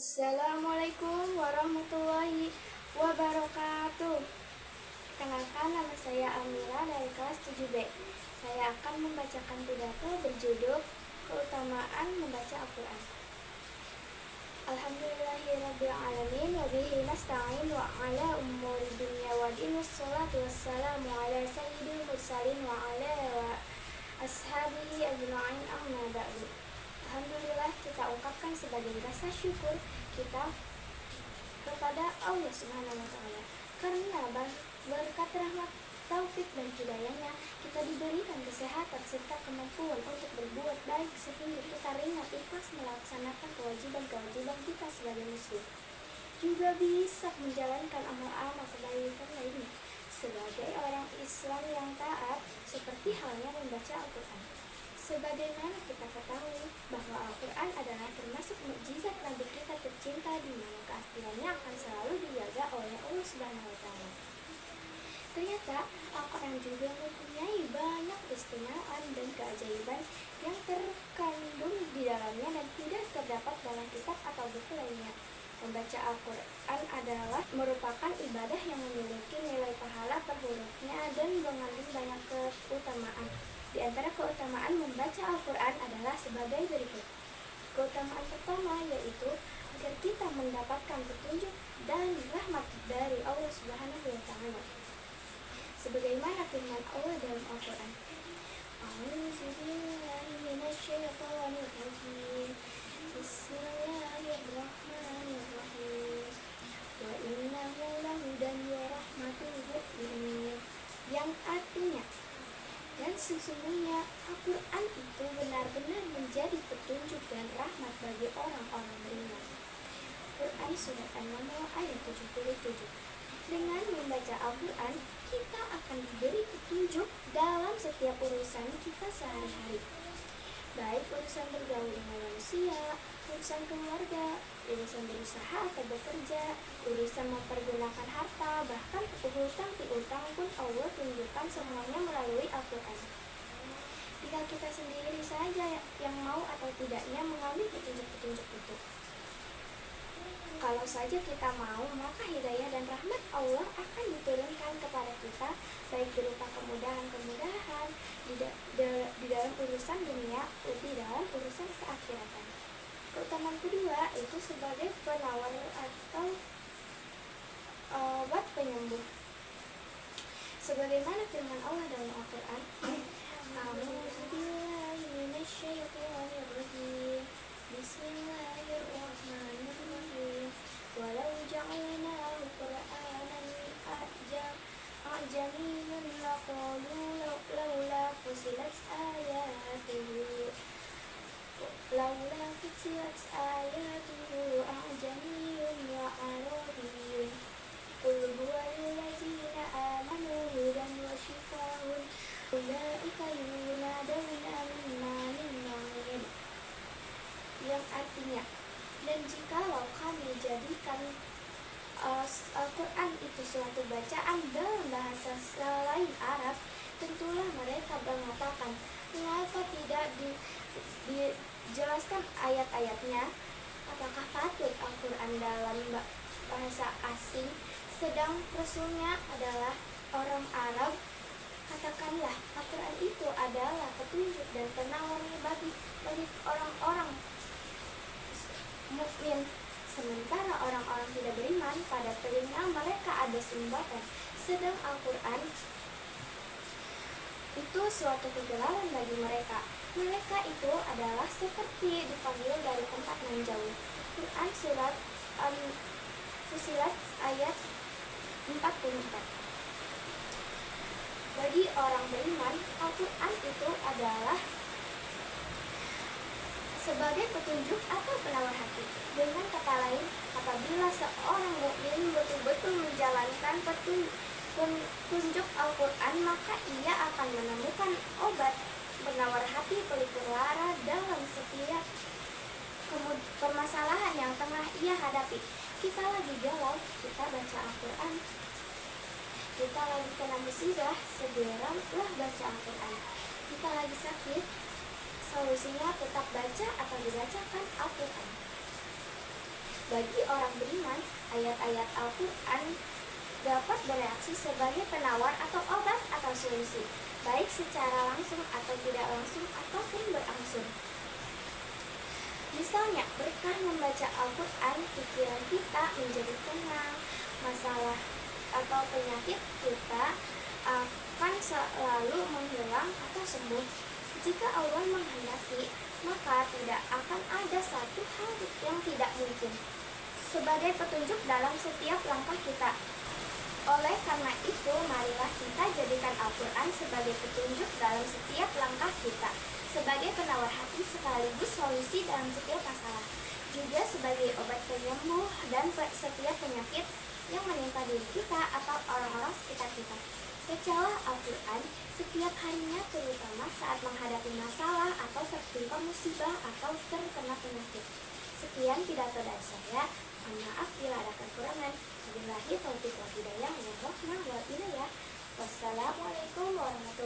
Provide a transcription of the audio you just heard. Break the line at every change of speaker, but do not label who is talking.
Assalamualaikum warahmatullahi wabarakatuh. Kenalkan, nama saya Amira dari kelas 7B. Saya akan membacakan pidato berjudul Keutamaan Membaca Al-Quran. Alhamdulillahirrabbilalamin wa bihi nasta'in wa ala umuri dunya wa din wassalatu wassalamu ala sayyidil mursalin wa ala ashabihi ajma'in amma ba'du. Alhamdulillah, kita ungkapkan sebagai rasa syukur kita kepada Allah Subhanahu wa Ta'ala, karena berkat rahmat, taufik dan hidayahnya kita diberikan kesehatan serta kemampuan untuk berbuat baik, sehingga kita ringan ikhlas melaksanakan kewajiban-kewajiban kita sebagai muslim, juga bisa menjalankan amal-amal kebaikan lainnya sebagai orang Islam yang taat, seperti halnya membaca Al-Quran. Sebagaimana kita ketahui bahwa Al-Quran adalah termasuk mukjizat Nabi kita tercinta, di mana keasliannya akan selalu dijaga oleh Allah Subhanahu wa Ta'ala. Ternyata Al-Quran juga mempunyai banyak keistimewaan dan keajaiban yang terkandung di dalamnya dan tidak terdapat dalam kitab atau buku lainnya. Membaca Al-Quran adalah merupakan ibadah yang memiliki nilai pahala per hurufnya dan mengandung banyak keutamaan. Di antara keutamaan membaca Al-Quran adalah sebagai berikut. Keutamaan pertama yaitu agar kita mendapatkan petunjuk dan rahmat dari Allah Subhanahu wa Ta'ala. Sebagaimana firman Allah dalam Al-Quran, A'udzubillahi minasyaitonirrajim. Bismillahirrahmanirrahim. Wa innahu lahudan wa rahmatul mu'minin. Yang artinya, dan sesungguhnya Al-Quran itu benar-benar menjadi petunjuk dan rahmat bagi orang-orang beriman. Quran Surat An-Naml ayat 77. Dengan membaca Al-Quran, kita akan diberi petunjuk dalam setiap urusan kita sehari-hari, baik urusan bergaul dengan manusia, urusan keluarga, urusan berusaha atau bekerja, urusan mempergunakan harta, bahkan hutang piutang pun Allah tunjukkan semuanya melalui Al-Quran. Tinggal kita sendiri saja yang mau atau tidaknya mengambil petunjuk-petunjuk itu. Kalau saja kita mau, maka hidayah dan rahmat Allah akan diturunkan kepada kita, baik berupa kemudahan-kemudahan di dalam urusan dunia, di dalam urusan keakhiratan. Keutamaan kedua itu sebagai penawar atau obat penyembuh. Sebagaimana firman Allah dalam Al-Quran, A'udzubillahi minasyaitonirrajim. Bismillahirrahmanirrahim. Walau ja'alnahu Qur'anan a'jamiyyan laqalu laula fusilat ayatuhu a'jamiyyun wa arabiyyun. Qul huwa lillazina amanu hudan wa shifaa'un ulaika yunadawna min ma'in ma'in. Yang artinya, dan jikalau kami jadikan Al-Quran itu suatu bacaan dalam bahasa selain Arab, tentulah mereka mengatakan, mengapa tidak dijelaskan ayat-ayatnya? Apakah patut Al-Quran dalam bahasa asing, sedang Rasulnya adalah orang Arab? Katakanlah, Al-Quran itu adalah petunjuk dan penawar bagi orang-orang mukmin, sementara orang-orang tidak beriman, pada telinga mereka ada sumbatan. Sedang Al-Quran itu suatu kegelapan bagi mereka. Mereka itu adalah seperti dipanggil dari tempat yang jauh. Quran Surat Fusilat ayat 44. Bagi orang beriman, Al-Quran itu adalah sebagai petunjuk atau penawar hati. Dengan kata lain, apabila seorang mukmin betul-betul menjalankan petunjuk Al-Quran, maka ia akan menemukan obat penawar hati pelipur lara dalam setiap permasalahan yang tengah ia hadapi. Kita lagi galau, kita baca Al-Quran. Kita lagi kena musibah, segeralah baca Al-Quran. Kita lagi sakit, solusinya tetap baca atau dibacakan Al-Quran. Bagi orang beriman, ayat-ayat Al-Quran dapat bereaksi sebagai penawar atau obat atau solusi, baik secara langsung atau tidak langsung ataupun berangsur. Misalnya, berkah membaca Al-Quran, pikiran kita menjadi tenang, masalah atau penyakit kita akan selalu menghilang atau sembuh. Jika Allah menghendaki, maka tidak akan ada satu hal yang tidak mungkin sebagai petunjuk dalam setiap langkah kita. Oleh karena itu, marilah kita jadikan Al-Quran sebagai petunjuk dalam setiap langkah kita, sebagai penawar hati sekaligus solusi dalam setiap masalah, juga sebagai obat penyembuh dan setiap penyakit yang menimpa diri kita atau orang-orang sekitar kita. Bacalah Al-Quran setiap harinya, terutama saat menghadapi masalah atau tertimpa musibah atau terkena penyakit. Sekian pidato dari saya. Mohon maaf bila ada kekurangan. Wabillahi taufiq wal hidayah. Wassalamualaikum warahmatullahi wabarakatuh.